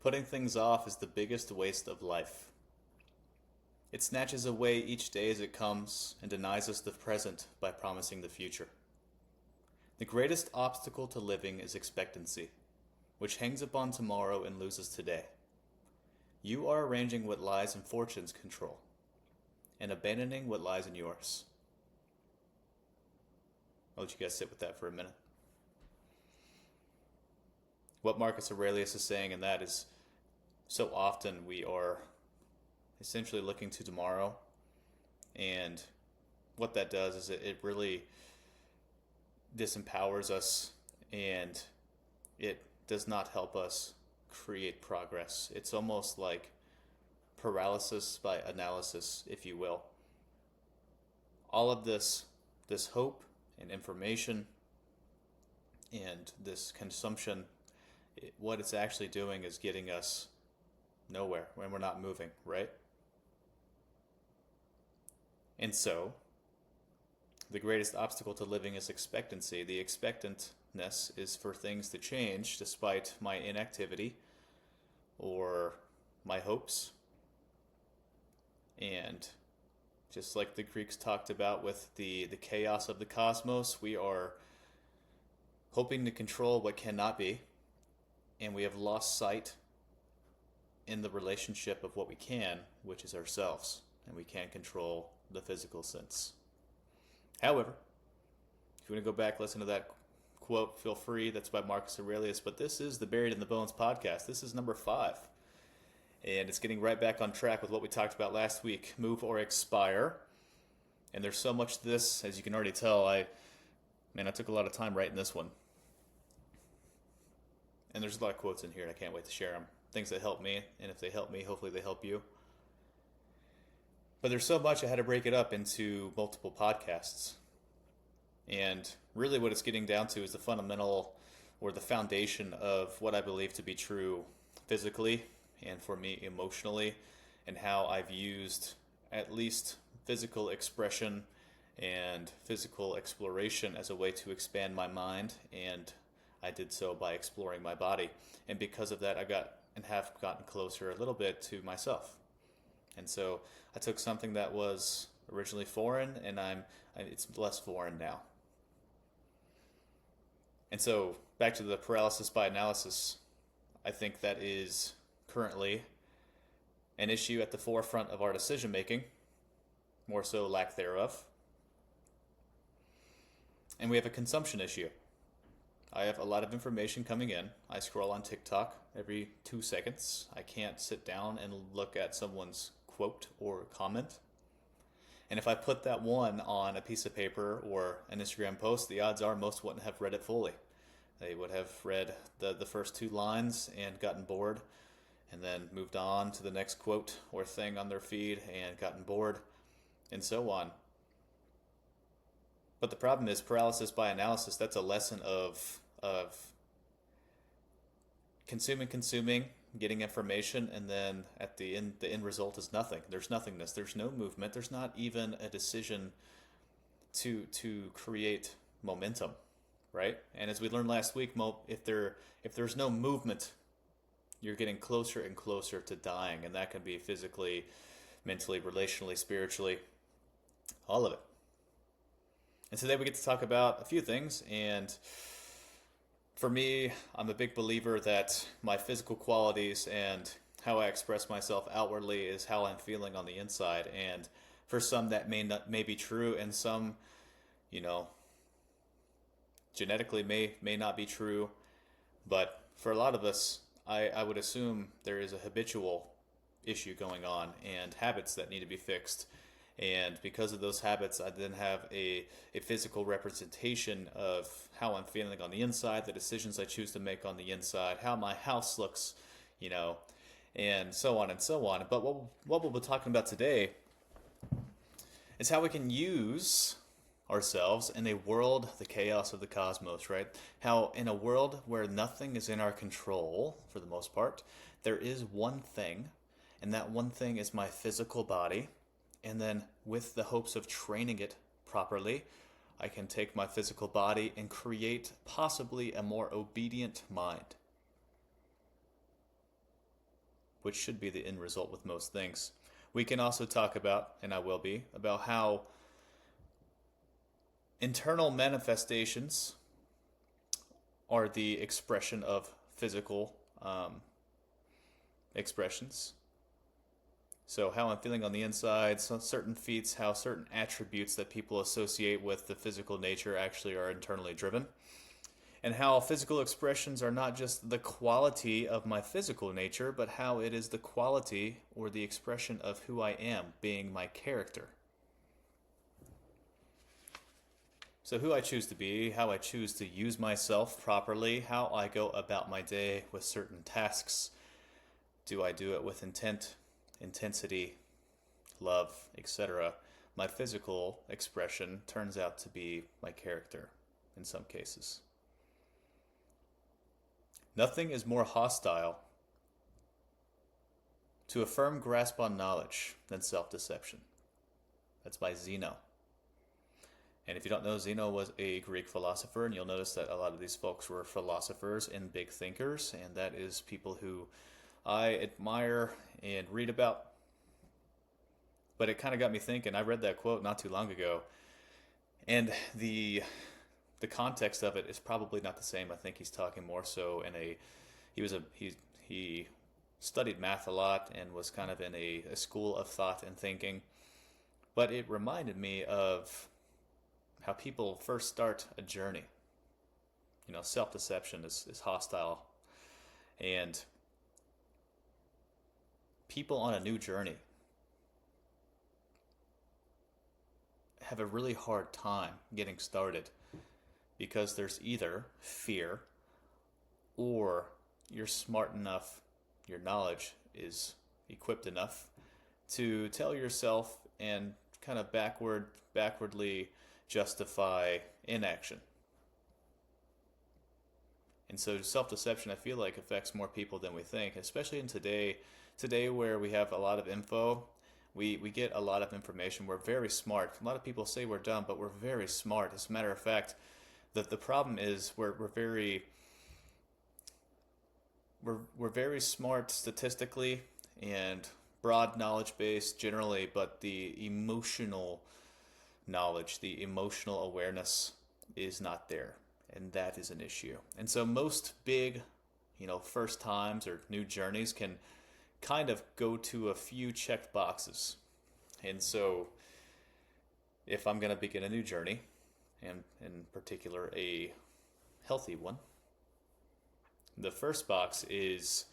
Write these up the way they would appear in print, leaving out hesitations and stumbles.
Putting things off is the biggest waste of life. It snatches away each day as it comes and denies us the present by promising the future. The greatest obstacle to living is expectancy, which hangs upon tomorrow and loses today. You are arranging what lies in fortune's control and abandoning what lies in yours. I'll let you guys sit with that for a minute. What Marcus Aurelius is saying in that is, so often we are essentially looking to tomorrow, and what that does is it really disempowers us, and it does not help us create progress. It's almost like paralysis by analysis, if you will. All of this hope and information and this consumption, what it's actually doing is getting us nowhere when we're not moving, right? And so, the greatest obstacle to living is expectancy. The expectantness is for things to change despite my inactivity or my hopes. And just like the Greeks talked about with the chaos of the cosmos, we are hoping to control what cannot be, and we have lost sight in the relationship of what we can, which is ourselves, and we can't control the physical sense. However, if you want to go back, listen to that quote, feel free. That's by Marcus Aurelius. But this is the Buried in the Bones podcast. This is number 5. And it's getting right back on track with what we talked about last week, move or expire. And there's so much to this, as you can already tell. I took a lot of time writing this one. And there's a lot of quotes in here, and I can't wait to share them. Things that help me, and if they help me, hopefully they help you. But there's so much I had to break it up into multiple podcasts. And really what it's getting down to is the fundamental or the foundation of what I believe to be true physically and for me emotionally, and how I've used at least physical expression and physical exploration as a way to expand my mind, and I did so by exploring my body. And because of that, I have gotten closer a little bit to myself. And so I took something that was originally foreign, and it's less foreign now. And so back to the paralysis by analysis, I think that is currently an issue at the forefront of our decision making, more so lack thereof. And we have a consumption issue. I have a lot of information coming in. I scroll on TikTok every 2 seconds. I can't sit down and look at someone's quote or comment. And if I put that one on a piece of paper or an Instagram post, the odds are most wouldn't have read it fully. They would have read the first 2 lines and gotten bored, and then moved on to the next quote or thing on their feed and gotten bored, and so on. But the problem is paralysis by analysis. That's a lesson of consuming, getting information, and then at the end result is nothing. There's nothingness. There's no movement. There's not even a decision to create momentum, right? And as we learned last week, if there's no movement, you're getting closer and closer to dying, and that can be physically, mentally, relationally, spiritually, all of it. And today we get to talk about a few things, and for me, I'm a big believer that my physical qualities and how I express myself outwardly is how I'm feeling on the inside. And for some that may be true, and some, genetically may not be true. But for a lot of us, I would assume there is a habitual issue going on and habits that need to be fixed. And because of those habits, I then have a physical representation of how I'm feeling on the inside, the decisions I choose to make on the inside, how my house looks, and so on and so on. But what we'll be talking about today is how we can use ourselves in a world, the chaos of the cosmos, right? How in a world where nothing is in our control, for the most part, there is one thing, and that one thing is my physical body. And then with the hopes of training it properly, I can take my physical body and create possibly a more obedient mind. which should be the end result with most things. We can also talk about, and I will be, about how internal manifestations are the expression of physical expressions. So how I'm feeling on the inside, so certain feats, how certain attributes that people associate with the physical nature actually are internally driven. And how physical expressions are not just the quality of my physical nature, but how it is the quality or the expression of who I am, being my character. So who I choose to be, how I choose to use myself properly, how I go about my day with certain tasks. Do I do it with intent, intensity, love, etc.? My physical expression turns out to be my character in some cases. Nothing is more hostile to a firm grasp on knowledge than self-deception. That's by Zeno. And if you don't know, Zeno was a Greek philosopher, and you'll notice that a lot of these folks were philosophers and big thinkers, and that is people who I admire and read about. But it kind of got me thinking. I read that quote not too long ago, and the context of it is probably not the same. I think he's talking more so in he studied math a lot and was kind of in a school of thought and thinking. But it reminded me of how people first start a journey. Self-deception is hostile. And people on a new journey have a really hard time getting started because there's either fear or you're smart enough, your knowledge is equipped enough to tell yourself and kind of backwardly justify inaction. And so self-deception, I feel like, affects more people than we think, especially in today where we have a lot of info. We get a lot of information. We're very smart. A lot of people say we're dumb, but we're very smart. As a matter of fact, the problem is we're very smart statistically and broad knowledge base generally, but the emotional knowledge, the emotional awareness is not there, and that is an issue. And so most big, first times or new journeys can kind of go to a few checked boxes. And so if I'm going to begin a new journey, and in particular a healthy one, the first box is,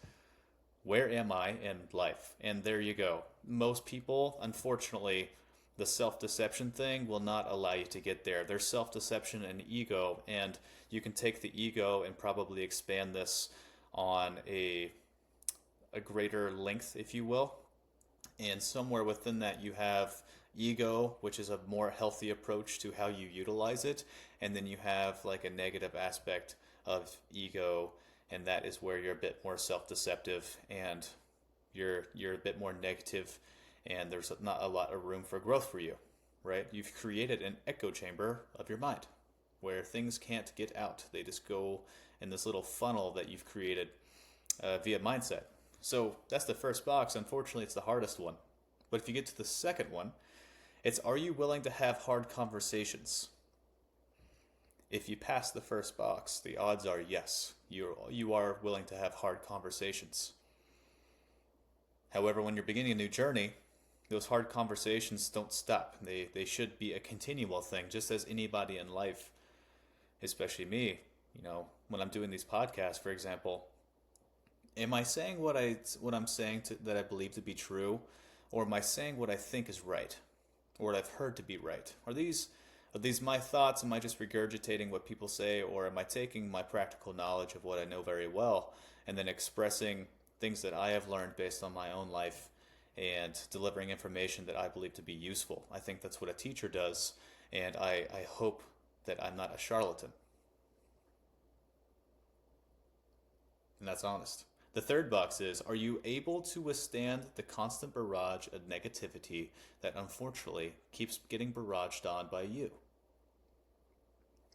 where am I in life? And there you go. Most people, unfortunately, the self-deception thing will not allow you to get there. There's self-deception and ego, and you can take the ego and probably expand this on a greater length, if you will. And somewhere within that you have ego, which is a more healthy approach to how you utilize it, and then you have like a negative aspect of ego, and that is where you're a bit more self-deceptive and you're a bit more negative, and there's not a lot of room for growth for you, right? You've created an echo chamber of your mind where things can't get out. They just go in this little funnel that you've created via mindset. So that's the first box. Unfortunately, it's the hardest one. But if you get to the second one, it's, are you willing to have hard conversations? If you pass the first box, the odds are yes, you are willing to have hard conversations. However, when you're beginning a new journey, those hard conversations don't stop. They should be a continual thing, just as anybody in life, especially me. When I'm doing these podcasts, for example, am I saying what I'm saying that I believe to be true, or am I saying what I think is right, or what I've heard to be right? Are these my thoughts? Am I just regurgitating what people say, or am I taking my practical knowledge of what I know very well and then expressing things that I have learned based on my own life and delivering information that I believe to be useful? I think that's what a teacher does, and I hope that I'm not a charlatan. And that's honest. The third box is, are you able to withstand the constant barrage of negativity that unfortunately keeps getting barraged on by you?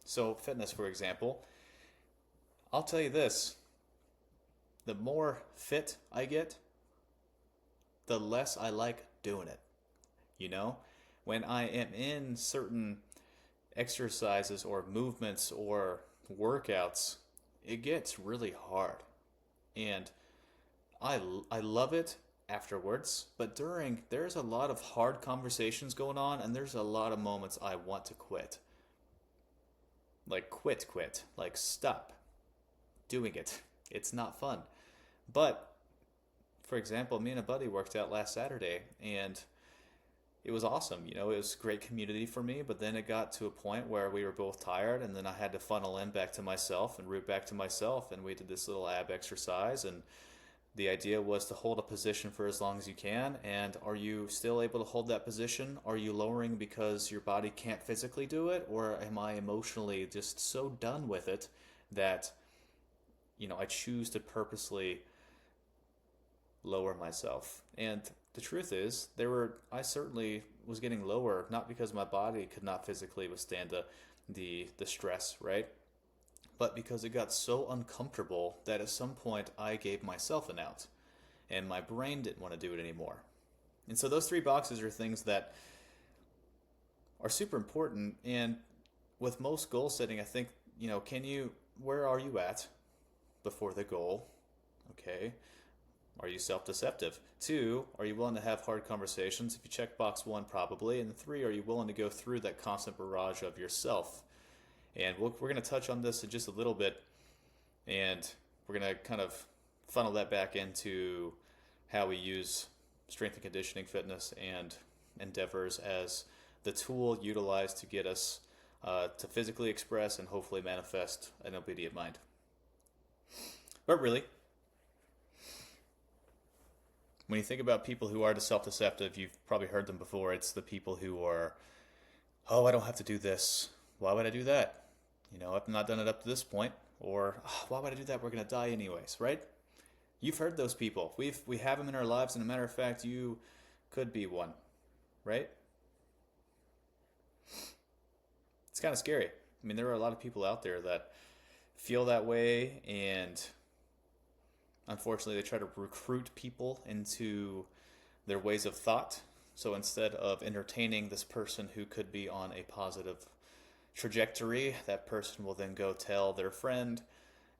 So fitness, for example, I'll tell you this, the more fit I get, the less I like doing it. You know, when I am in certain exercises or movements or workouts, it gets really hard. And I love it afterwards, but there's a lot of hard conversations going on, and there's a lot of moments I want to quit. Like quit, like stop doing it. It's not fun. But for example, me and a buddy worked out last Saturday, and it was awesome. It was great community for me, but then it got to a point where we were both tired, and then I had to funnel in back to myself and root back to myself, and we did this little ab exercise, and the idea was to hold a position for as long as you can. And are you still able to hold that position? Are you lowering because your body can't physically do it? Or am I emotionally just so done with it that, I choose to purposely lower myself? And the truth is, I certainly was getting lower, not because my body could not physically withstand the stress, right? But because it got so uncomfortable that at some point I gave myself an out, and my brain didn't want to do it anymore. And so those 3 boxes are things that are super important. And with most goal setting, I think, where are you at before the goal? Okay. Are you self-deceptive? 2, are you willing to have hard conversations? If you check box 1, probably. And 3, are you willing to go through that constant barrage of yourself? And we're going to touch on this in just a little bit, and we're going to kind of funnel that back into how we use strength and conditioning fitness and endeavors as the tool utilized to get us to physically express and hopefully manifest an obedient mind. But really, when you think about people who are self-deceptive, you've probably heard them before. It's the people who are, oh, I don't have to do this. Why would I do that? I've not done it up to this point. Or, oh, why would I do that? We're going to die anyways, right? You've heard those people. We have them in our lives, and a matter of fact, you could be one, right? It's kind of scary. I mean, there are a lot of people out there that feel that way, and unfortunately, they try to recruit people into their ways of thought. So instead of entertaining this person who could be on a positive trajectory, that person will then go tell their friend,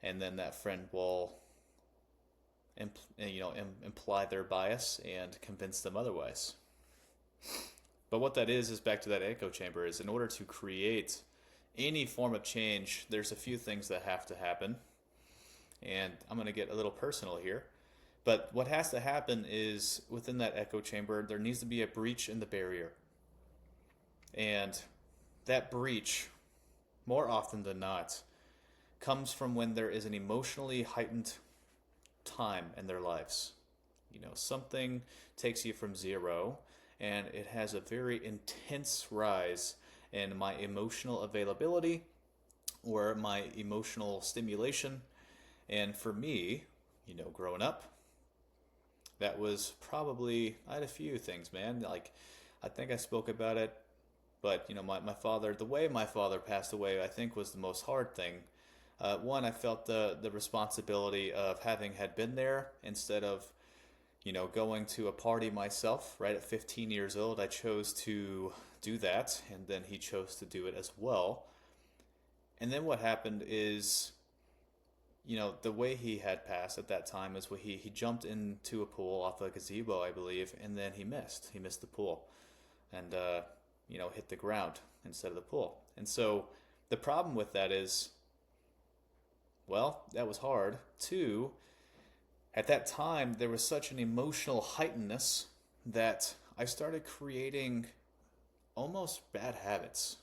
and then that friend will imply their bias and convince them otherwise. But what that is back to that echo chamber, is in order to create any form of change, there's a few things that have to happen. And I'm going to get a little personal here. But what has to happen is, within that echo chamber, there needs to be a breach in the barrier. And that breach, more often than not, comes from when there is an emotionally heightened time in their lives. Something takes you from 0, and it has a very intense rise in my emotional availability or my emotional stimulation. And for me, growing up, that was probably, I had a few things, man. Like, I think I spoke about it, but, my father, the way my father passed away, I think was the most hard thing. One, I felt the responsibility of having had been there instead of, going to a party myself, right? At 15 years old, I chose to do that, and then he chose to do it as well. And then what happened is, the way he had passed at that time is where he jumped into a pool off a gazebo, I believe, and then he missed. He missed the pool and, hit the ground instead of the pool. And so the problem with that is, well, that was hard. 2, at that time, there was such an emotional heightenedness that I started creating almost bad habits.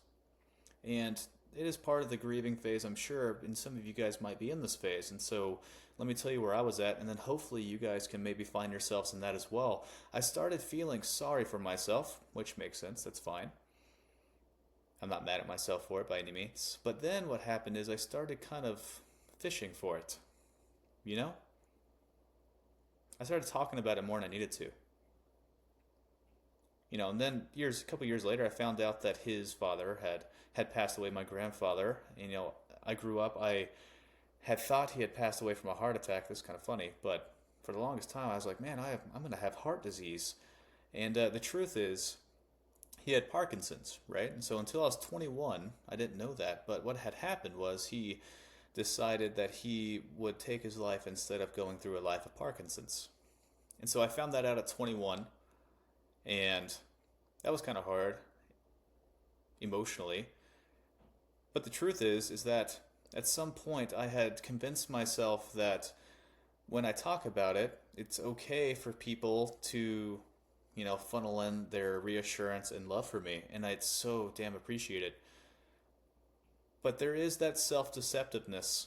And it is part of the grieving phase, I'm sure, and some of you guys might be in this phase. And so let me tell you where I was at, and then hopefully you guys can maybe find yourselves in that as well. I started feeling sorry for myself, which makes sense, that's fine. I'm not mad at myself for it by any means. But then what happened is I started kind of fishing for it. I started talking about it more than I needed to. And then a couple years later, I found out that his father had passed away, my grandfather. I grew up, I had thought he had passed away from a heart attack. This is kind of funny, but for the longest time, I was like, man, I'm going to have heart disease. And the truth is, he had Parkinson's, right? And so until I was 21, I didn't know that. But what had happened was he decided that he would take his life instead of going through a life of Parkinson's. And so I found that out at 21, and that was kind of hard emotionally. But the truth is that at some point I had convinced myself that when I talk about it, it's okay for people to, funnel in their reassurance and love for me, and I'd so damn appreciate it. But there is that self-deceptiveness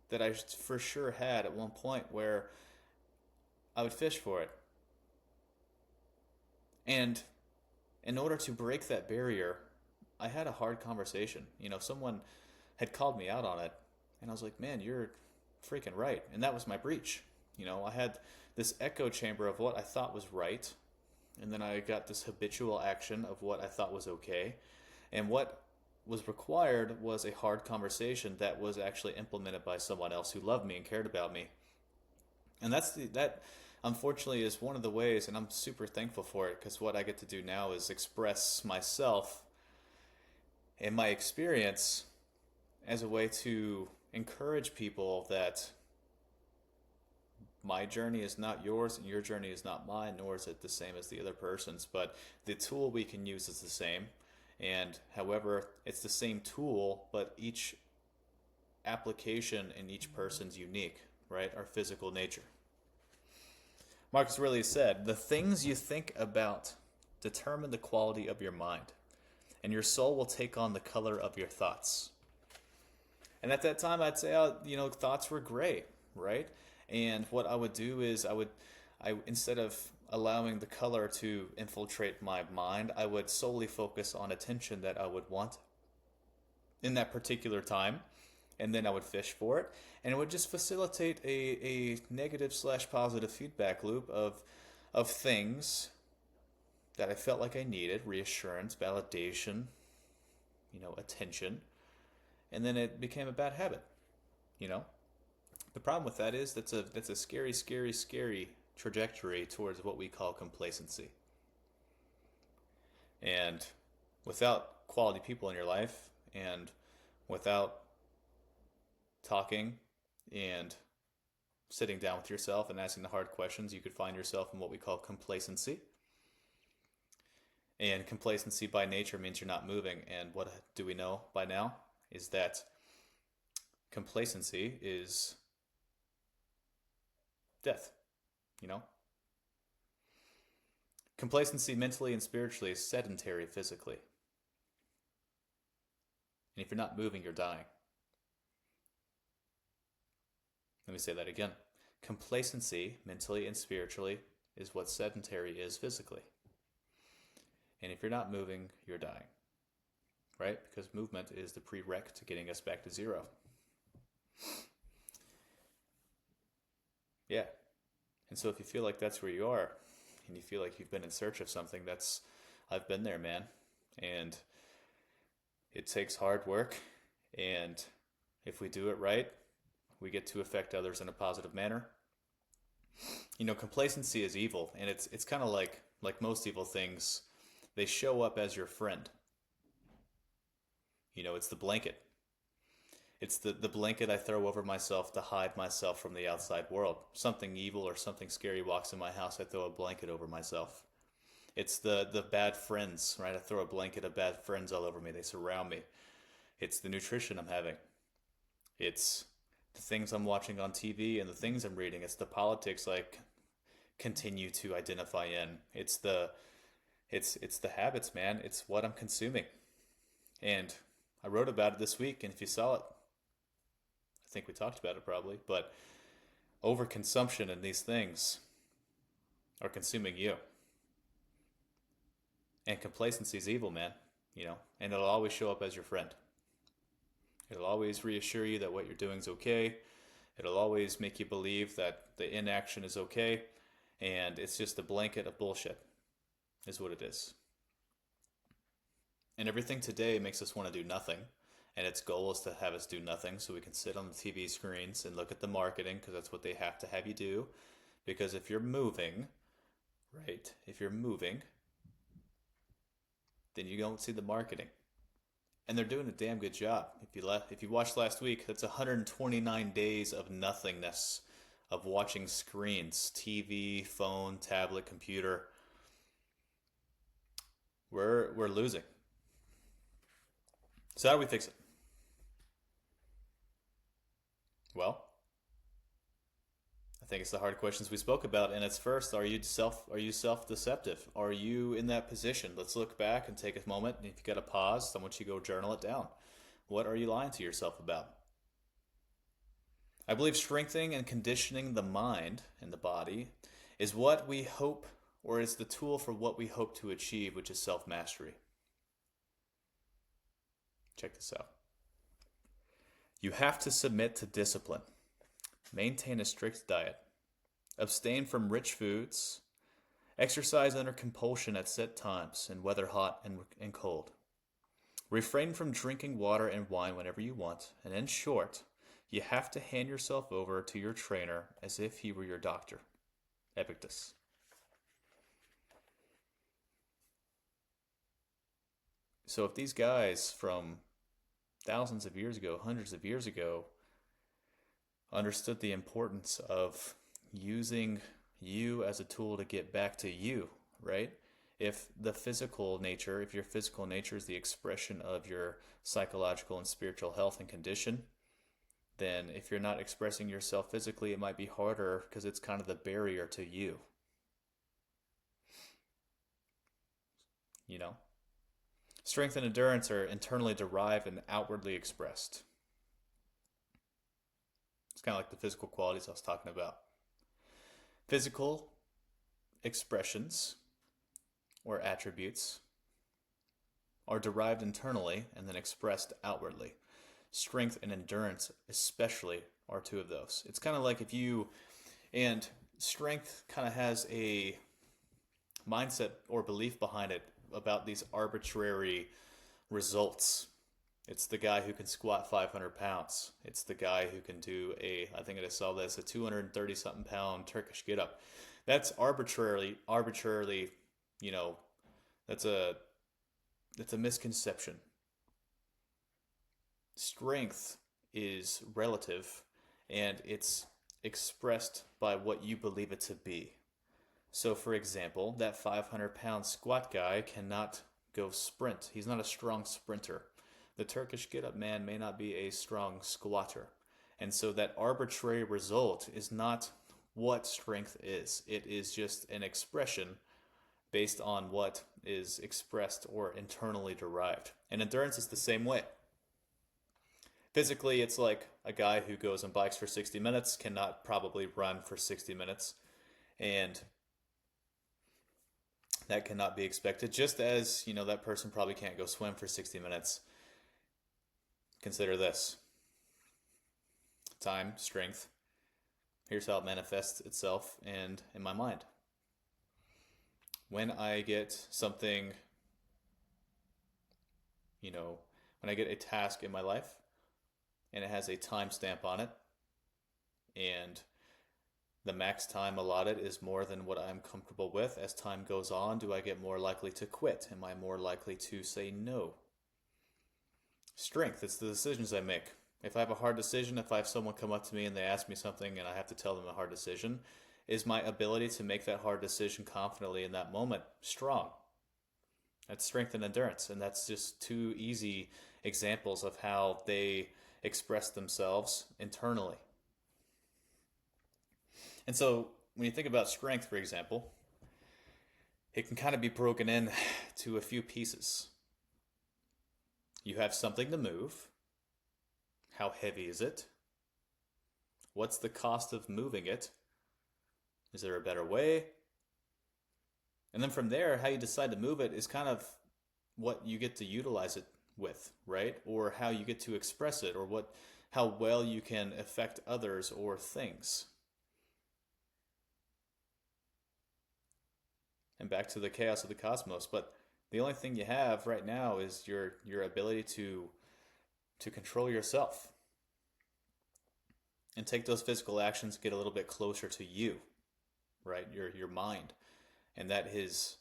that I for sure had at one point where I would fish for it. And in order to break that barrier, I had a hard conversation. Someone had called me out on it, and I was like, man, you're freaking right. And that was my breach. I had this echo chamber of what I thought was right, and then I got this habitual action of what I thought was okay. And what was required was a hard conversation that was actually implemented by someone else who loved me and cared about me. And that unfortunately is one of the ways, and I'm super thankful for it, because what I get to do now is express myself and my experience as a way to encourage people that my journey is not yours and your journey is not mine, nor is it the same as the other person's, but the tool we can use is the same. And however, it's the same tool, but each application in each person's unique, right? Our physical nature. Marcus Aurelius said, the things you think about determine the quality of your mind, and your soul will take on the color of your thoughts. And at that time, I'd say, thoughts were gray, right? And what I would do is I instead of allowing the color to infiltrate my mind, I would solely focus on attention that I would want in that particular time, and then I would fish for it, and it would just facilitate a negative / positive feedback loop of things that I felt like I needed: reassurance, validation, attention, and then it became a bad habit. The problem with that is that's a scary, scary, scary trajectory towards what we call complacency. And without quality people in your life, and without talking and sitting down with yourself and asking the hard questions, you could find yourself in what we call complacency. And complacency by nature means you're not moving. And what do we know by now is that complacency is death. Complacency mentally and spiritually is sedentary physically. And if you're not moving, you're dying. Let me say that again. Complacency mentally and spiritually is what sedentary is physically. And if you're not moving, you're dying. Right? Because movement is the prereq to getting us back to zero. Yeah. And so if you feel like that's where you are, and you feel like you've been in search of something, I've been there, man. And it takes hard work, and if we do it right, we get to affect others in a positive manner. Complacency is evil, and it's kind of like most evil things, they show up as your friend. It's the blanket. It's the blanket I throw over myself to hide myself from the outside world. Something evil or something scary walks in my house, I throw a blanket over myself. It's the bad friends, right? I throw a blanket of bad friends all over me. They surround me. It's the nutrition I'm having. It's the things I'm watching on TV and the things I'm reading. It's the politics I continue to identify in. It's the habits, man. It's what I'm consuming. And I wrote about it this week, and if you saw it, I think we talked about it probably, but overconsumption in these things are consuming you. And complacency is evil, man, and it'll always show up as your friend. It'll always reassure you that what you're doing is okay. It'll always make you believe that the inaction is okay, and it's just a blanket of bullshit, is what it is. And everything today makes us want to do nothing. And its goal is to have us do nothing so we can sit on the TV screens and look at the marketing, because that's what they have to have you do. Because if you're moving, right, if you're moving, then you don't see the marketing. And they're doing a damn good job. If you watched last week, that's 129 days of nothingness, of watching screens, TV, phone, tablet, computer. We're losing. So how do we fix it? Well, I think it's the hard questions we spoke about, and it's first: are you self-deceptive? Are you in that position? Let's look back and take a moment. And if you got to pause, I want you to go journal it down. What are you lying to yourself about? I believe strengthening and conditioning the mind and the body is what we hope, or is the tool for what we hope to achieve, which is self-mastery. Check this out. You have to submit to discipline, maintain a strict diet, abstain from rich foods, exercise under compulsion at set times in weather hot and cold. Refrain from drinking water and wine whenever you want, and in short, you have to hand yourself over to your trainer as if he were your doctor. Epictetus. So if these guys from thousands of years ago, hundreds of years ago, understood the importance of using you as a tool to get back to you, right? If your physical nature is the expression of your psychological and spiritual health and condition, then if you're not expressing yourself physically, it might be harder because it's kind of the barrier to you. You know? Strength and endurance are internally derived and outwardly expressed. It's kind of like the physical qualities I was talking about. Physical expressions or attributes are derived internally and then expressed outwardly. Strength and endurance especially are two of those. It's kind of like and strength kind of has a mindset or belief behind it about these arbitrary results. It's the guy who can squat 500 pounds. It's the guy who can do I think I just saw this, a 230 something pound Turkish get up. That's arbitrarily, that's a misconception. Strength is relative and it's expressed by what you believe it to be. So, for example, that 500-pound squat guy cannot go sprint. He's not a strong sprinter. The Turkish get-up man may not be a strong squatter. And so that arbitrary result is not what strength is. It is just an expression based on what is expressed or internally derived. And endurance is the same way. Physically, it's like a guy who goes and bikes for 60 minutes cannot probably run for 60 minutes. And that cannot be expected, just as, that person probably can't go swim for 60 minutes. Consider this. Time, strength. Here's how it manifests itself in my mind. When I get something, when I get a task in my life, and it has a time stamp on it, and the max time allotted is more than what I'm comfortable with. As time goes on, do I get more likely to quit? Am I more likely to say no? Strength, it's the decisions I make. If I have a hard decision, if I have someone come up to me and they ask me something and I have to tell them a hard decision, is my ability to make that hard decision confidently in that moment strong? That's strength and endurance, and that's just two easy examples of how they express themselves internally. And so when you think about strength, for example, it can kind of be broken in to a few pieces. You have something to move. How heavy is it? What's the cost of moving it? Is there a better way? And then from there, how you decide to move it is kind of what you get to utilize it with, right? Or how you get to express it, or how well you can affect others or things. And back to the chaos of the cosmos. But the only thing you have right now is your ability to control yourself and take those physical actions, get a little bit closer to you. right? Your mind. And that is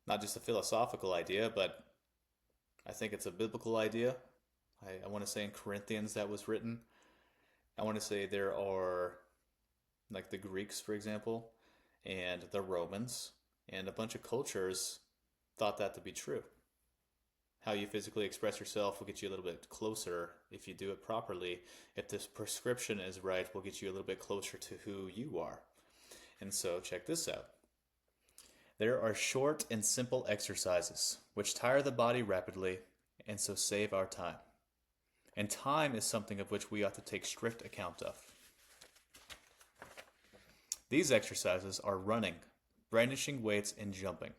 not just a philosophical idea, but I think it's a biblical idea. I want to say in Corinthians that was written. I want to say there are, like, the Greeks, for example, and the Romans, and a bunch of cultures thought that to be true. How you physically express yourself will get you a little bit closer if you do it properly. If this prescription is right, will get you a little bit closer to who you are. And so, check this out. There are short and simple exercises which tire the body rapidly and so save our time. And time is something of which we ought to take strict account of. These exercises are running, brandishing weights, and jumping.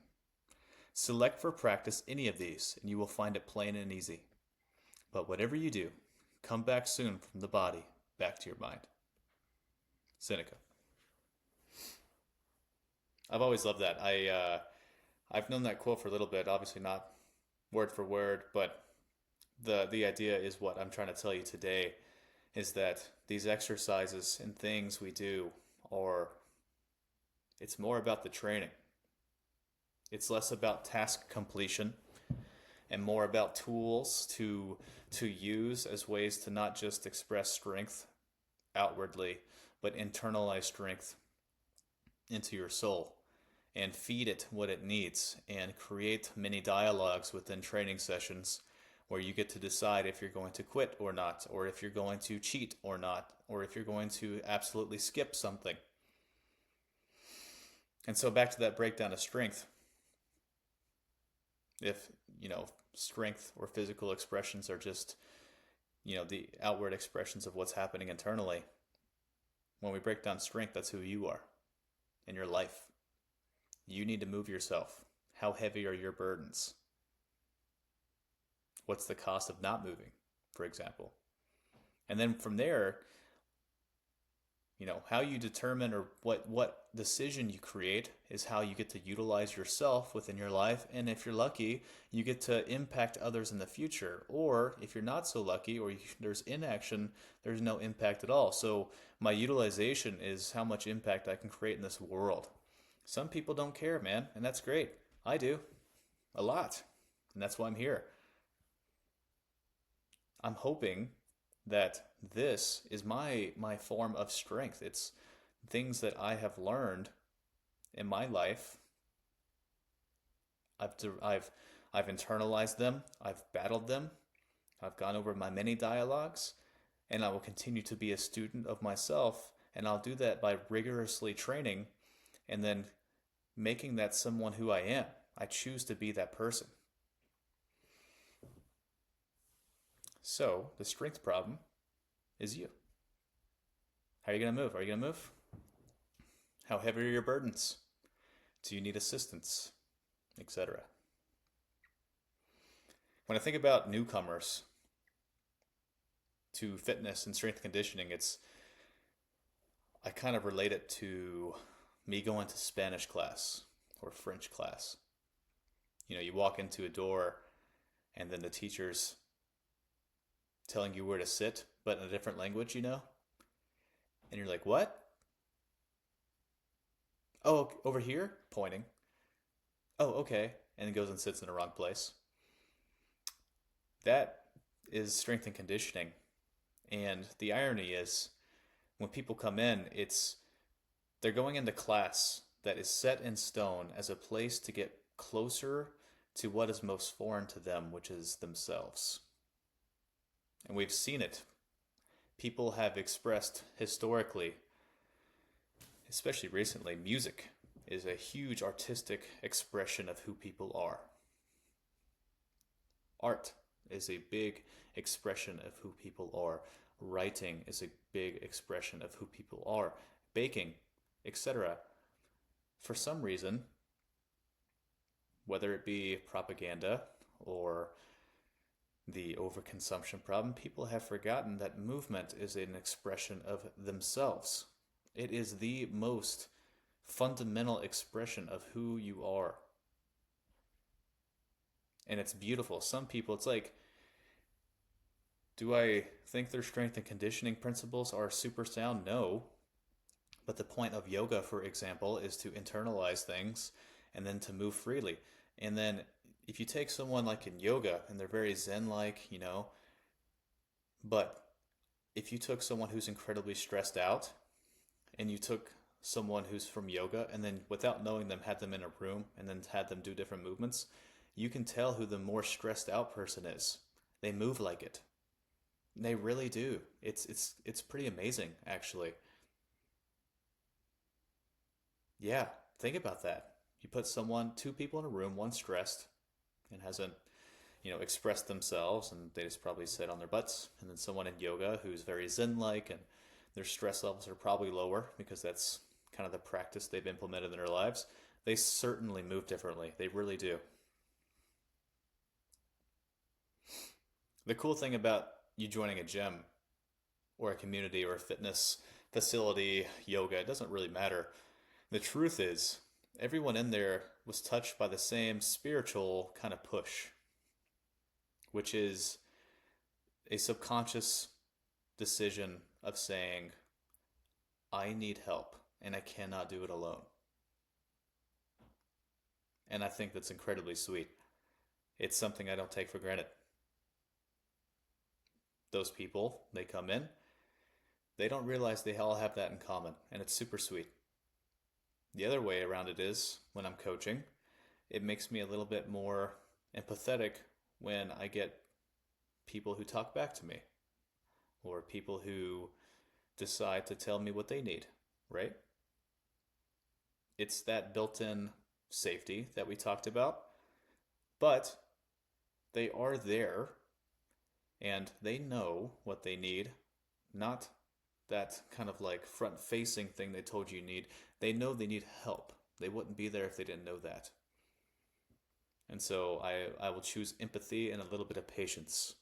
Select for practice any of these, and you will find it plain and easy. But whatever you do, come back soon from the body, back to your mind. Seneca. I've always loved that. I've known that quote for a little bit, obviously not word for word, but the idea is what I'm trying to tell you today is that these exercises and things we do are, it's more about the training. It's less about task completion and more about tools to use as ways to not just express strength outwardly, but internalize strength into your soul and feed it what it needs and create many dialogues within training sessions where you get to decide if you're going to quit or not, or if you're going to cheat or not, or if you're going to absolutely skip something. And so back to that breakdown of strength. If, strength or physical expressions are just, the outward expressions of what's happening internally, when we break down strength, that's who you are in your life. You need to move yourself. How heavy are your burdens? What's the cost of not moving, for example? And then from there, how you determine or what decision you create is how you get to utilize yourself within your life. And if you're lucky, you get to impact others in the future. Or if you're not so lucky or there's inaction, there's no impact at all. So my utilization is how much impact I can create in this world. Some people don't care, man, and that's great. I do. A lot. And that's why I'm here. I'm hoping that this is my form of strength. It's things that I have learned in my life. I've internalized them. I've battled them. I've gone over my many dialogues, and I will continue to be a student of myself. And I'll do that by rigorously training, and then making that someone who I am. I choose to be that person. So the strength problem is you. How are you going to move? Are you going to move? How heavy are your burdens? Do you need assistance? Etc. When I think about newcomers to fitness and strength conditioning, I kind of relate it to me going to Spanish class or French class. You walk into a door and then the teacher's telling you where to sit, but in a different language, and you're like, what? Oh, over here? Pointing. Oh, okay. And it goes and sits in the wrong place. That is strength and conditioning. And the irony is, when people come in, they're going into class that is set in stone as a place to get closer to what is most foreign to them, which is themselves. And we've seen it. People have expressed historically, especially recently, music is a huge artistic expression of who people are. Art is a big expression of who people are. Writing is a big expression of who people are. Baking, etc. For some reason, whether it be propaganda or the overconsumption problem, people have forgotten that movement is an expression of themselves. It is the most fundamental expression of who you are. And it's beautiful. Some people, it's like, do I think their strength and conditioning principles are super sound? No. But the point of yoga, for example, is to internalize things and then to move freely. And then if you take someone like in yoga and they're very zen like, but if you took someone who's incredibly stressed out and you took someone who's from yoga and then without knowing them had them in a room and then had them do different movements, you can tell who the more stressed out person is. They move like it. They really do. It's pretty amazing, actually. Yeah, think about that. You put two people in a room, one stressed and hasn't, expressed themselves and they just probably sit on their butts, and then someone in yoga who's very zen-like and their stress levels are probably lower because that's kind of the practice they've implemented in their lives. They certainly move differently. They really do. The cool thing about you joining a gym or a community or a fitness facility, yoga, it doesn't really matter. The truth is, everyone in there was touched by the same spiritual kind of push, which is a subconscious decision of saying, I need help and I cannot do it alone. And I think that's incredibly sweet. It's something I don't take for granted. Those people, they come in, they don't realize they all have that in common, and it's super sweet. The other way around it is, when I'm coaching, it makes me a little bit more empathetic when I get people who talk back to me, or people who decide to tell me what they need, right? It's that built-in safety that we talked about, but they are there and they know what they need, not that kind of like front-facing thing they told you need. They know they need help. They wouldn't be there if they didn't know that. And so I will choose empathy and a little bit of patience.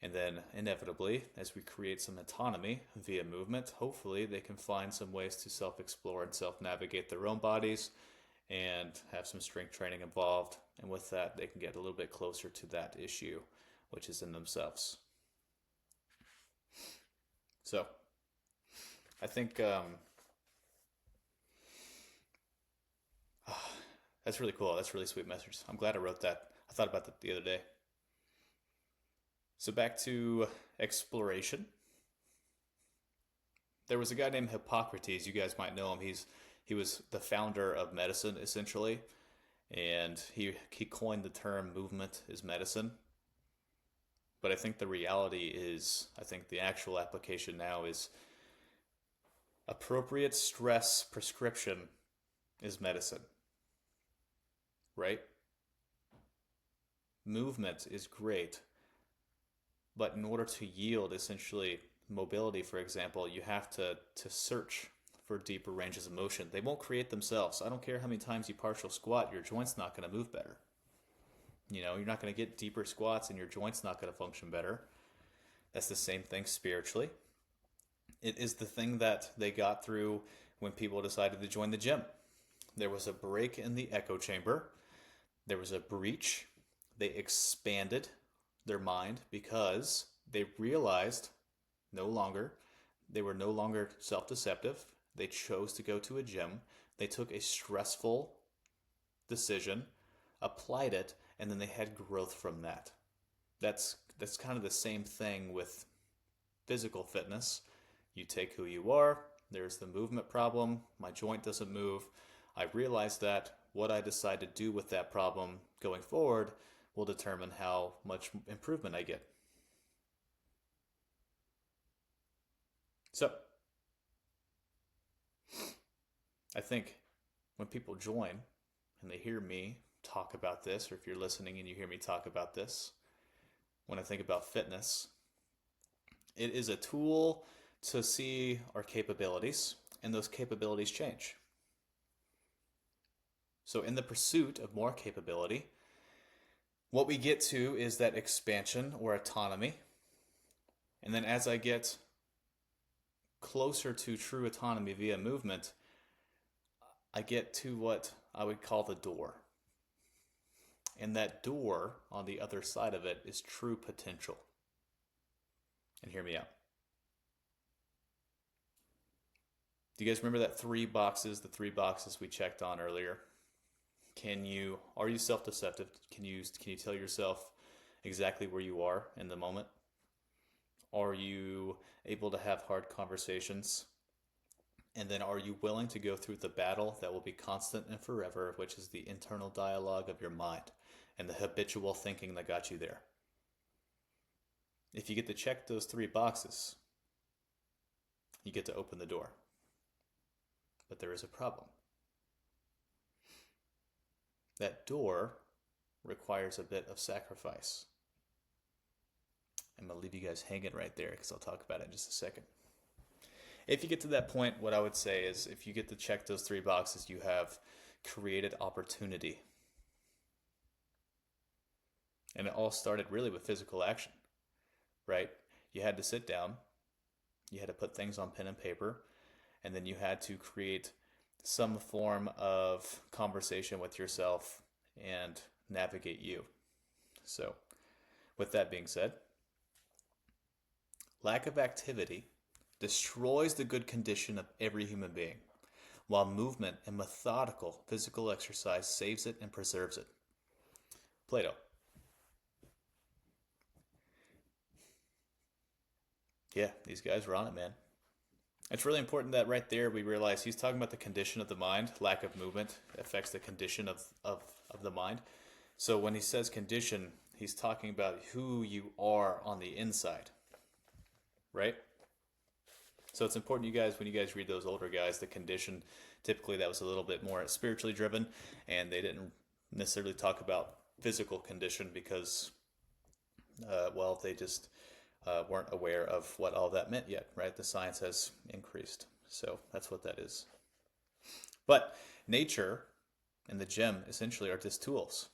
And then inevitably, as we create some autonomy via movement, hopefully they can find some ways to self-explore and self-navigate their own bodies and have some strength training involved. And with that, they can get a little bit closer to that issue, which is in themselves. So, I think that's really cool. That's a really sweet message. I'm glad I wrote that. I thought about that the other day. So back to exploration. There was a guy named Hippocrates. You guys might know him. He was the founder of medicine, essentially. And he coined the term movement is medicine. But I think the reality is, I think the actual application now is appropriate stress prescription is medicine. Right? Movement is great. But in order to yield essentially mobility, for example, you have to search for deeper ranges of motion. They won't create themselves. I don't care how many times you partial squat, your joint's not going to move better. You're not going to get deeper squats and your joint's not going to function better. That's the same thing spiritually. It is the thing that they got through when people decided to join the gym. There was a break in the echo chamber. There was a breach. They expanded their mind because they realized they were no longer self-deceptive. They chose to go to a gym. They took a stressful decision, applied it, and then they had growth from that. That's kind of the same thing with physical fitness. You take who you are. There's the movement problem. My joint doesn't move. I realized that what I decide to do with that problem going forward will determine how much improvement I get. So, I think when people join and they hear me talk about this, or if you're listening and you hear me talk about this, when I think about fitness, it is a tool to see our capabilities, and those capabilities change. So in the pursuit of more capability, what we get to is that expansion or autonomy. And then as I get closer to true autonomy via movement, I get to what I would call the door. And that door on the other side of it is true potential. And hear me out. Do you guys remember that the three boxes we checked on earlier? Are you self-deceptive? Can you tell yourself exactly where you are in the moment? Are you able to have hard conversations? And then are you willing to go through the battle that will be constant and forever, which is the internal dialogue of your mind and the habitual thinking that got you there? If you get to check those three boxes, you get to open the door. But there is a problem. That door requires a bit of sacrifice. I'm going to leave you guys hanging right there because I'll talk about it in just a second. If you get to that point, what I would say is if you get to check those three boxes, you have created opportunity. And it all started really with physical action, right? You had to sit down, you had to put things on pen and paper, and then you had to create some form of conversation with yourself and navigate you. So, with that being said, lack of activity destroys the good condition of every human being, while movement and methodical physical exercise saves it and preserves it. Plato. Yeah, these guys were on it, man. It's really important that right there we realize he's talking about the condition of the mind. Lack of movement affects the condition of the mind. So when he says condition, he's talking about who you are on the inside, right? So it's important you guys, when you guys read those older guys, the condition, typically that was a little bit more spiritually driven, and they didn't necessarily talk about physical condition because, they just weren't aware of what all that meant yet, right? The science has increased. So that's what that is. But nature and the gym essentially are just tools.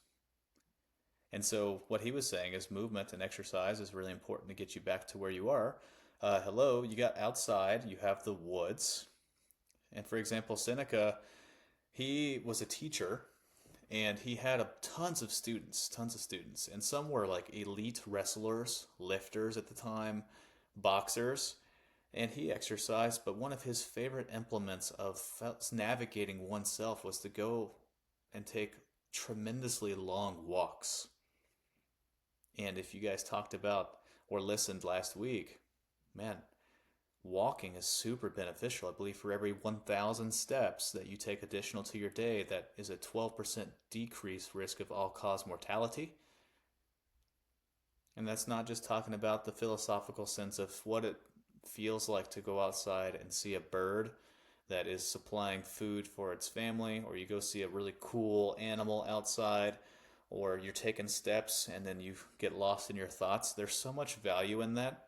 And so what he was saying is movement and exercise is really important to get you back to where you are. Hello, you got outside, you have the woods. And for example, Seneca, he was a teacher and he had tons of students. And some were like elite wrestlers, lifters at the time, boxers, and he exercised. But one of his favorite implements of navigating oneself was to go and take tremendously long walks. And if you guys talked about or listened last week, man, walking is super beneficial. I believe for every 1,000 steps that you take additional to your day, that is a 12% decreased risk of all-cause mortality. And that's not just talking about the philosophical sense of what it feels like to go outside and see a bird that is supplying food for its family, or you go see a really cool animal outside, or you're taking steps and then you get lost in your thoughts. There's so much value in that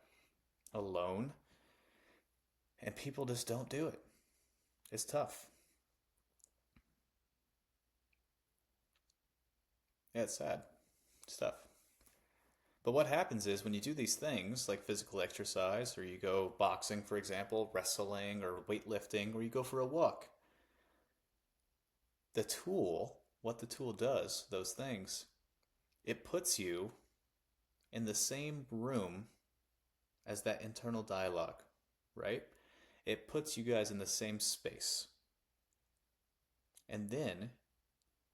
alone. And people just don't do it. It's tough. Yeah, it's sad. It's tough. But what happens is when you do these things like physical exercise, or you go boxing, for example, wrestling or weightlifting, or you go for a walk, what the tool does, those things, it puts you in the same room as that internal dialogue, right? It puts you guys in the same space. And then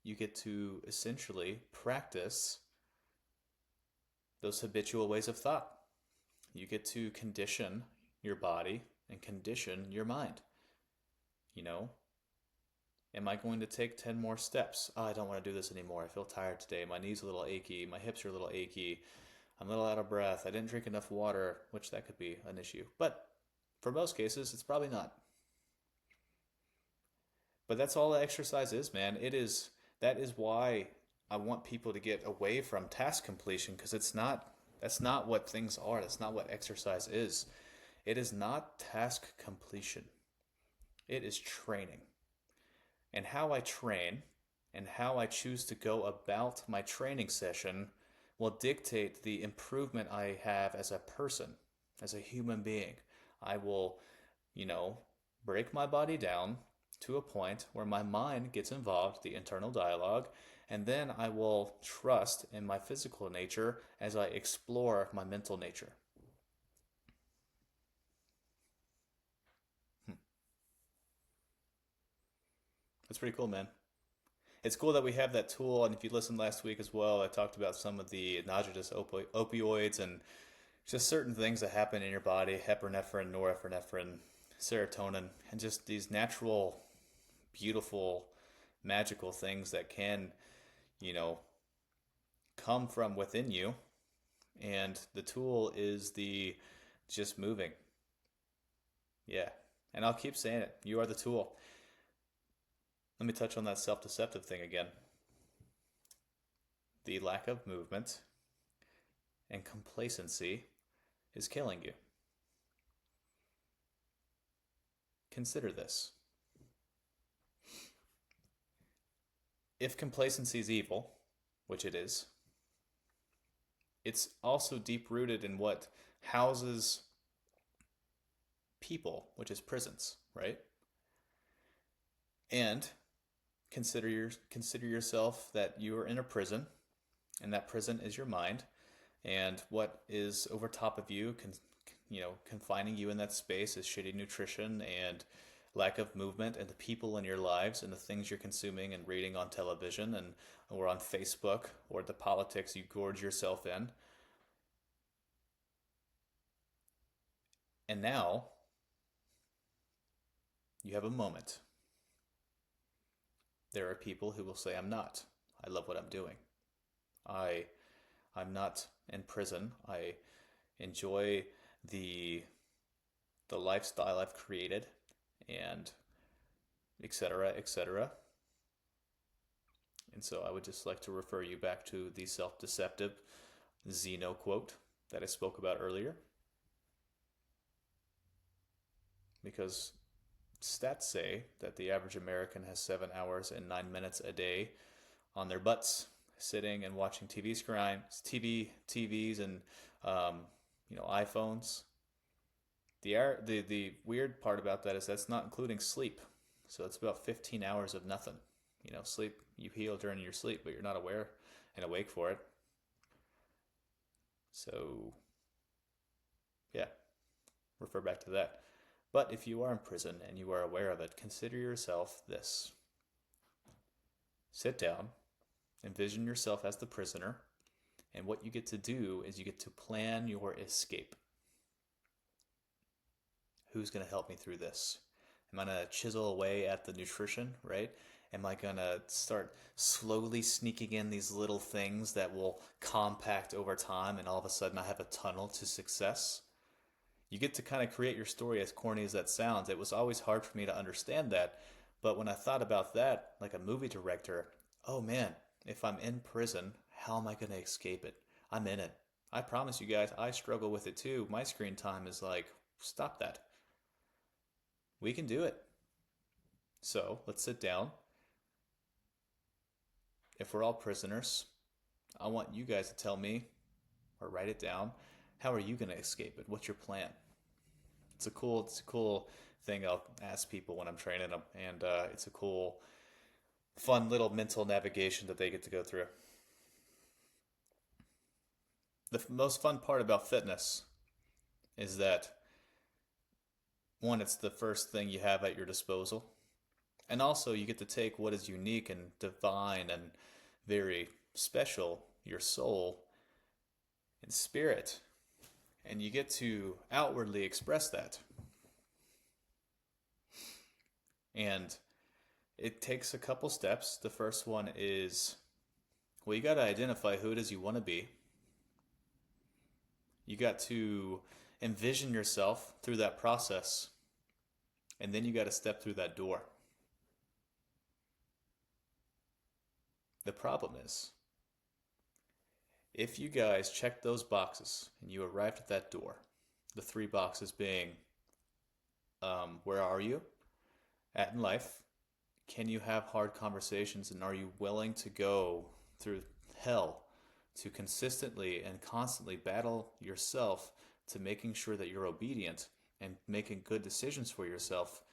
you get to essentially practice those habitual ways of thought. You get to condition your body and condition your mind. Am I going to take 10 more steps? Oh, I don't want to do this anymore. I feel tired today. My knees are a little achy. My hips are a little achy. I'm a little out of breath. I didn't drink enough water, which that could be an issue. But for most cases, it's probably not. But that's all exercise is, man. That is why I want people to get away from task completion, because that's not what things are. That's not what exercise is. It is not task completion. It is training. And how I train and how I choose to go about my training session will dictate the improvement I have as a person, as a human being. I will, break my body down to a point where my mind gets involved, the internal dialogue, and then I will trust in my physical nature as I explore my mental nature. That's pretty cool, man. It's cool that we have that tool. And if you listened last week as well, I talked about some of the noxious opioids and just certain things that happen in your body: epinephrine, norepinephrine, serotonin, and just these natural, beautiful, magical things that can, you know, come from within you. And the tool is the just moving. Yeah. And I'll keep saying it. You are the tool. Let me touch on that self deceptive thing again. The lack of movement and complacency is killing you. Consider this. If complacency is evil, which it is, it's also deep rooted in what houses people, which is prisons, right? And consider yourself that you are in a prison, and that prison is your mind, and what is over top of you, confining you in that space is shitty nutrition and lack of movement, and the people in your lives and the things you're consuming and reading on television and or on Facebook, or the politics you gorge yourself in. And now you have a moment. There are people who will say, I'm not. I love what I'm doing. I'm not in prison. I enjoy the lifestyle I've created, and etc., etc. And so I would just like to refer you back to the self-deceptive Zeno quote that I spoke about earlier, because stats say that the average American has 7 hours and 9 minutes a day on their butts, sitting and watching TVs, and iPhones. The weird part about that is that's not including sleep. So it's about 15 hours of nothing. Sleep, you heal during your sleep, but you're not aware and awake for it. So, yeah, refer back to that. But if you are in prison and you are aware of it, consider yourself this. Sit down, envision yourself as the prisoner, and what you get to do is you get to plan your escape. Who's going to help me through this? Am I going to chisel away at the nutrition, right? Am I going to start slowly sneaking in these little things that will compact over time, and all of a sudden I have a tunnel to success? You get to kind of create your story, as corny as that sounds. It was always hard for me to understand that. But when I thought about that, like a movie director, oh man, if I'm in prison, how am I going to escape it? I'm in it. I promise you guys, I struggle with it too. My screen time is like, stop that. We can do it. So let's sit down. If we're all prisoners, I want you guys to tell me, or write it down, how are you going to escape it? What's your plan? It's a cool thing I'll ask people when I'm training them, and it's a cool, fun little mental navigation that they get to go through. The most fun part about fitness is that, one, it's the first thing you have at your disposal, and also you get to take what is unique and divine and very special, your soul and spirit, and you get to outwardly express that. And it takes a couple steps. The first one is, well, you got to identify who it is you want to be. You got to envision yourself through that process, and then you got to step through that door. The problem is, if you guys checked those boxes and you arrived at that door, the 3 boxes being, where are you at in life? Can you have hard conversations, and are you willing to go through hell to consistently and constantly battle yourself to making sure that you're obedient and making good decisions for yourself?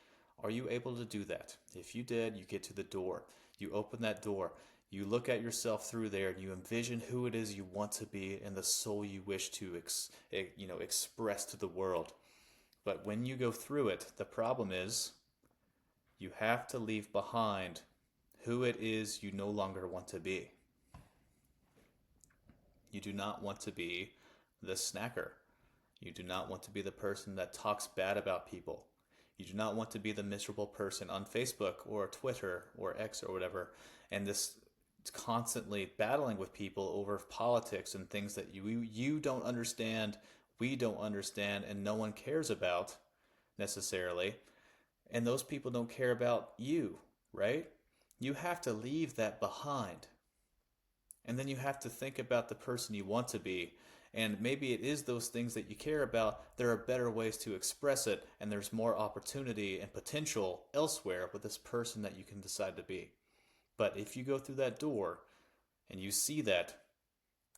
Are you able to do that? If you did, you get to the door. You open that door. You look at yourself through there, and you envision who it is you want to be and the soul you wish to express to the world. But when you go through it, the problem is You have to leave behind who it is you no longer want to be. You do not want to be the snacker. You do not want to be the person that talks bad about people. You do not want to be the miserable person on Facebook or Twitter or X or whatever, and this constantly battling with people over politics and things that you don't understand, we don't understand, and no one cares about necessarily. And those people don't care about you, right? You have to leave that behind. And then you have to think about the person you want to be. And maybe it is those things that you care about. There are better ways to express it, and there's more opportunity and potential elsewhere with this person that you can decide to be. But if you go through that door and you see that,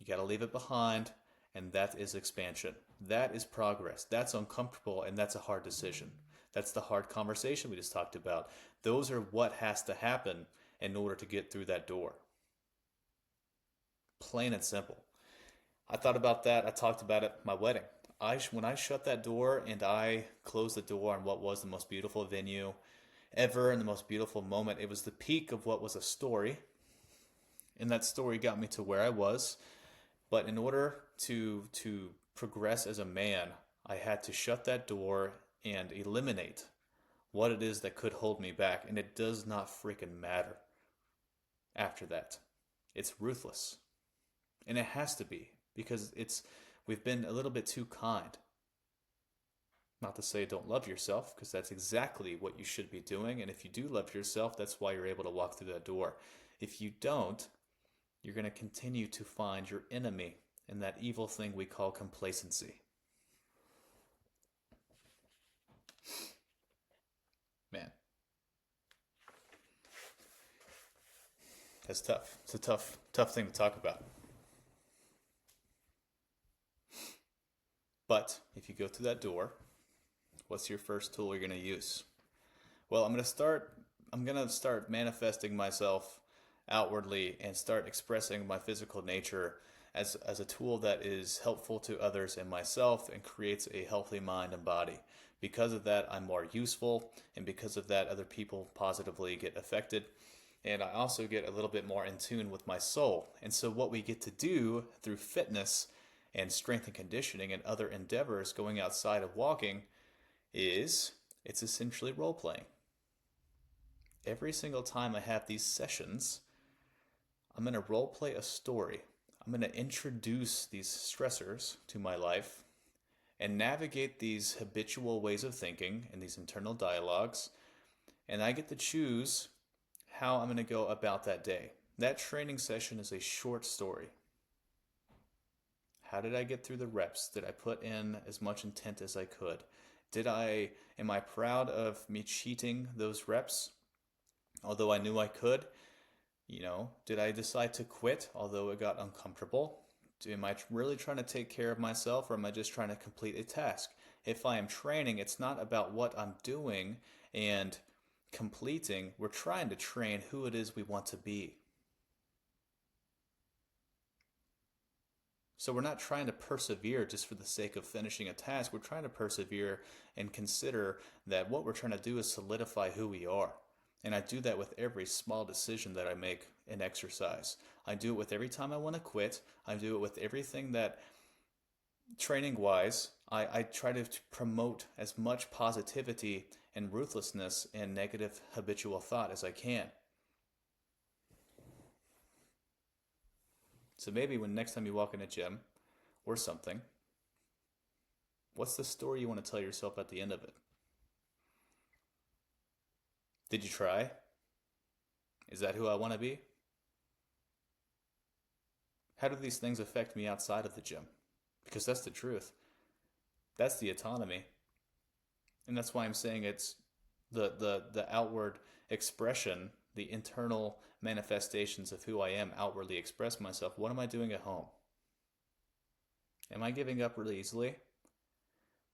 you got to leave it behind, and that is expansion. That is progress. That's uncomfortable, and that's a hard decision. That's the hard conversation we just talked about. Those are what has to happen in order to get through that door. Plain and simple. I thought about that. I talked about it at my wedding. When I shut that door and I closed the door on what was the most beautiful venue ever and the most beautiful moment, it was the peak of what was a story. And that story got me to where I was. But in order to progress as a man, I had to shut that door and eliminate what it is that could hold me back. And it does not freaking matter after that. It's ruthless. And it has to be, because we've been a little bit too kind. Not to say don't love yourself, because that's exactly what you should be doing. And if you do love yourself, that's why you're able to walk through that door. If you don't, you're going to continue to find your enemy in that evil thing we call complacency. Man, that's tough. It's a tough thing to talk about. But if you go through that door, what's your first tool you're going to use? Well, I'm going to start manifesting myself outwardly and start expressing my physical nature as a tool that is helpful to others and myself and creates a healthy mind and body. Because of that, I'm more useful, and because of that, other people positively get affected. And I also get a little bit more in tune with my soul. And so what we get to do through fitness and strength and conditioning and other endeavors going outside of walking it's essentially role playing. Every single time I have these sessions, I'm going to role play a story. I'm going to introduce these stressors to my life and navigate these habitual ways of thinking and these internal dialogues. And I get to choose how I'm going to go about that day. That training session is a short story. How did I get through the reps? Did I put in as much intent as I could? Am I proud of me cheating those reps? Although I knew I could. Did I decide to quit although it got uncomfortable? Am I really trying to take care of myself, or am I just trying to complete a task? If I am training, it's not about what I'm doing and completing. We're trying to train who it is we want to be. So we're not trying to persevere just for the sake of finishing a task. We're trying to persevere and consider that what we're trying to do is solidify who we are. And I do that with every small decision that I make in exercise. I do it with every time I want to quit. I do it with everything that, training-wise, I try to promote as much positivity and ruthlessness and negative habitual thought as I can. So maybe when next time you walk in a gym or something, what's the story you want to tell yourself at the end of it? Did you try? Is that who I want to be? How do these things affect me outside of the gym? Because that's the truth. That's the autonomy. And that's why I'm saying it's the outward expression, the internal manifestations of who I am outwardly express myself. What am I doing at home? Am I giving up really easily?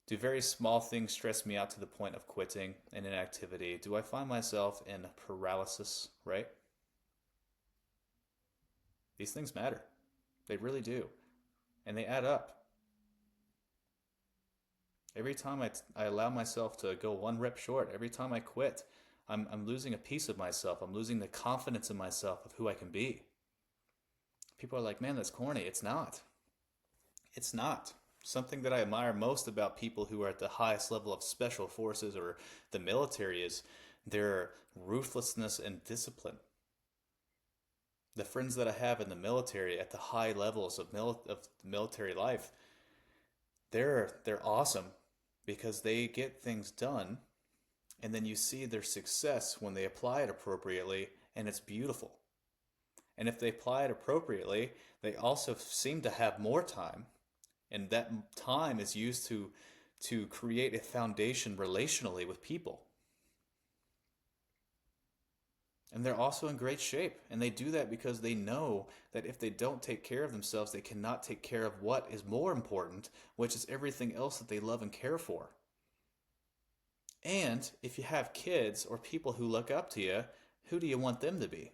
Do very small things stress me out to the point of quitting and inactivity? Do I find myself in paralysis, right? These things matter. They really do. And they add up. Every time I allow myself to go one rep short, every time I quit, I'm losing a piece of myself. I'm losing the confidence in myself of who I can be. People are like, man, that's corny. It's not. It's not. Something that I admire most about people who are at the highest level of special forces or the military is their ruthlessness and discipline. The friends that I have in the military at the high levels of military life, they're awesome because they get things done, and then you see their success when they apply it appropriately, and it's beautiful. And if they apply it appropriately, they also seem to have more time, and that time is used to create a foundation relationally with people. And they're also in great shape, and they do that because they know that if they don't take care of themselves, they cannot take care of what is more important, which is everything else that they love and care for. And if you have kids or people who look up to you, who do you want them to be?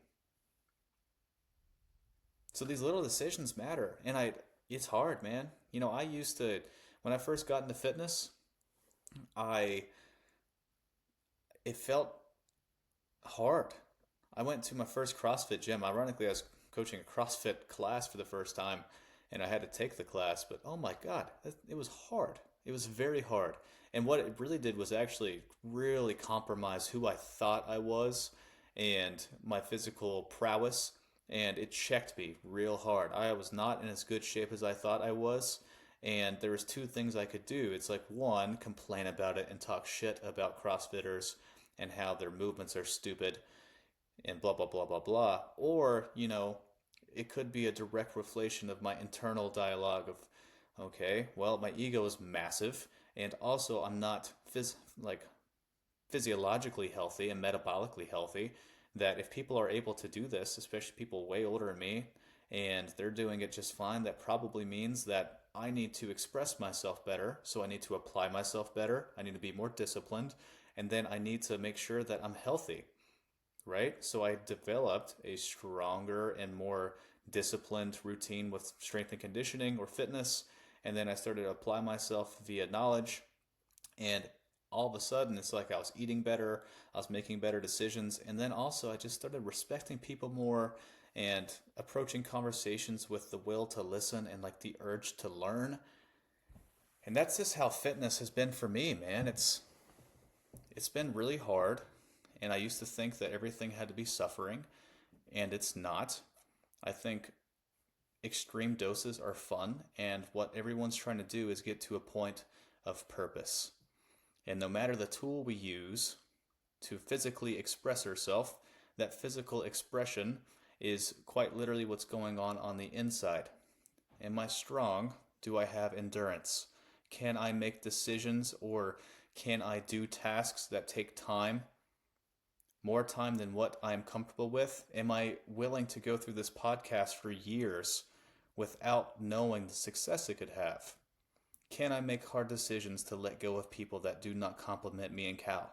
So these little decisions matter, and it's hard, man. I used to when I first got into fitness, I it felt hard. I went to my first CrossFit gym. Ironically, I was coaching a CrossFit class for the first time, and I had to take the class. But oh my God, it was hard. It was very hard. And what it really did was actually really compromise who I thought I was and my physical prowess. And it checked me real hard. I was not in as good shape as I thought I was. And there was two things I could do. It's like, one, complain about it and talk shit about CrossFitters and how their movements are stupid and blah blah blah blah blah, or it could be a direct reflection of my internal dialogue of, okay, well, my ego is massive, and also I'm not physiologically healthy and metabolically healthy, that if people are able to do this, especially people way older than me, and they're doing it just fine, that probably means that I need to express myself better, so I need to apply myself better, I need to be more disciplined, and then I need to make sure that I'm healthy. Right? So I developed a stronger and more disciplined routine with strength and conditioning or fitness. And then I started to apply myself via knowledge. And all of a sudden, it's like I was eating better, I was making better decisions. And then also, I just started respecting people more and approaching conversations with the will to listen and like the urge to learn. And that's just how fitness has been for me, man. It's been really hard. And I used to think that everything had to be suffering, and it's not. I think extreme doses are fun, and what everyone's trying to do is get to a point of purpose. And no matter the tool we use to physically express ourselves, that physical expression is quite literally what's going on the inside. Am I strong? Do I have endurance? Can I make decisions, or can I do tasks that take time? More time than what I'm comfortable with? Am I willing to go through this podcast for years without knowing the success it could have? Can I make hard decisions to let go of people that do not compliment me and Cal?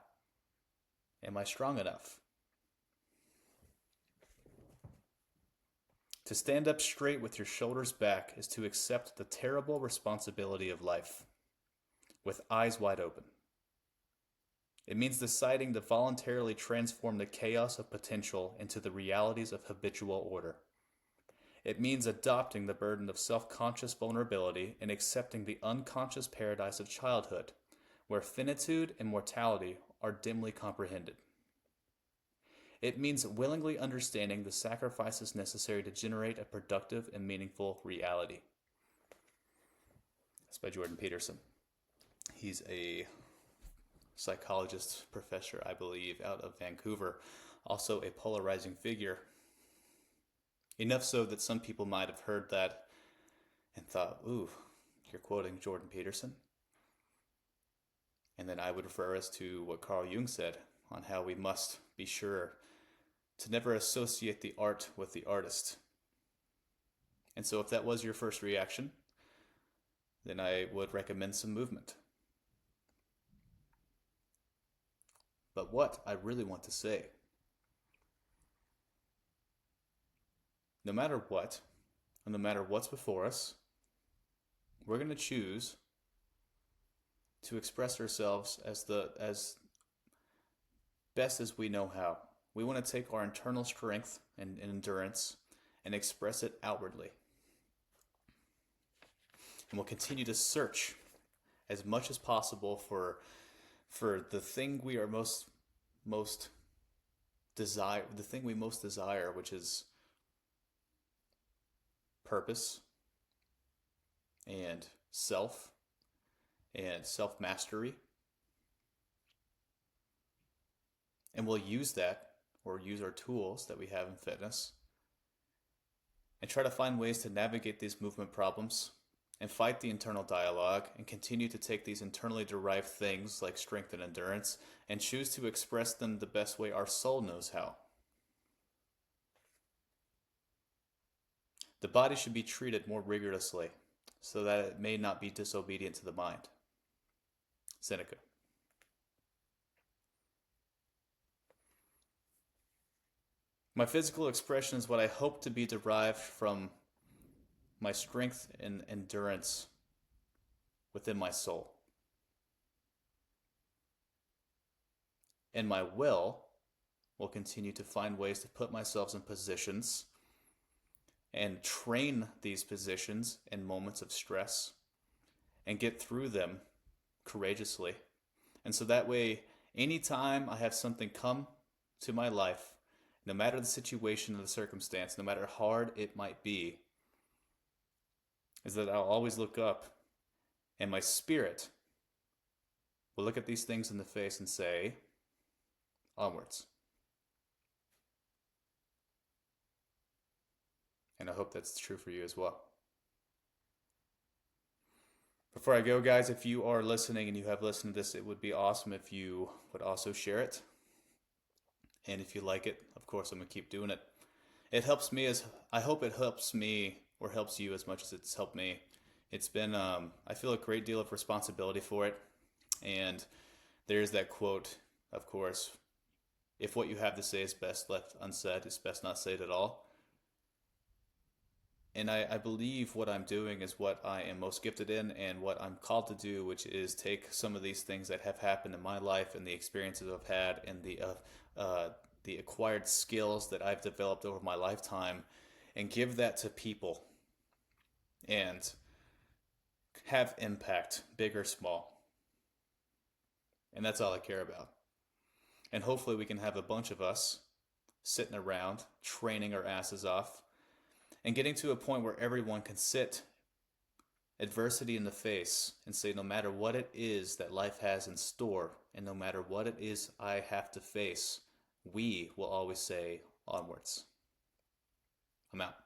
Am I strong enough? To stand up straight with your shoulders back is to accept the terrible responsibility of life, with eyes wide open. It means deciding to voluntarily transform the chaos of potential into the realities of habitual order. It means adopting the burden of self-conscious vulnerability and accepting the unconscious paradise of childhood, where finitude and mortality are dimly comprehended. It means willingly understanding the sacrifices necessary to generate a productive and meaningful reality. That's by Jordan Peterson. He's a psychologist professor, I believe, out of Vancouver, also a polarizing figure. Enough so that some people might have heard that and thought, ooh, you're quoting Jordan Peterson? And then I would refer us to what Carl Jung said on how we must be sure to never associate the art with the artist. And so if that was your first reaction, then I would recommend some movement. But what I really want to say, no matter what, and no matter what's before us, we're going to choose to express ourselves as best as we know how. We want to take our internal strength and endurance and express it outwardly. And we'll continue to search as much as possible for the thing we are most desire, the thing we most desire, which is purpose and self mastery. And we'll use that, or use our tools that we have in fitness, and try to find ways to navigate these movement problems and fight the internal dialogue and continue to take these internally derived things like strength and endurance and choose to express them the best way our soul knows how. The body should be treated more rigorously so that it may not be disobedient to the mind. Seneca. My physical expression is what I hope to be derived from my strength and endurance within my soul. And my will continue to find ways to put myself in positions and train these positions in moments of stress and get through them courageously. And so that way, anytime I have something come to my life, no matter the situation or the circumstance, no matter how hard it might be, is that I'll always look up and my spirit will look at these things in the face and say, onwards. And I hope that's true for you as well. Before I go, guys, if you are listening and you have listened to this, it would be awesome if you would also share it. And if you like it, of course, I'm going to keep doing it. It helps me I hope it helps me or helps you as much as it's helped me. It's been, I feel a great deal of responsibility for it. And there's that quote, of course, if what you have to say is best left unsaid, it's best not said at all. And I believe what I'm doing is what I am most gifted in and what I'm called to do, which is take some of these things that have happened in my life and the experiences I've had and the acquired skills that I've developed over my lifetime and give that to people and have impact, big or small. And that's all I care about. And hopefully we can have a bunch of us sitting around, training our asses off, and getting to a point where everyone can sit adversity in the face and say, no matter what it is that life has in store, and no matter what it is I have to face, we will always say onwards. I'm out.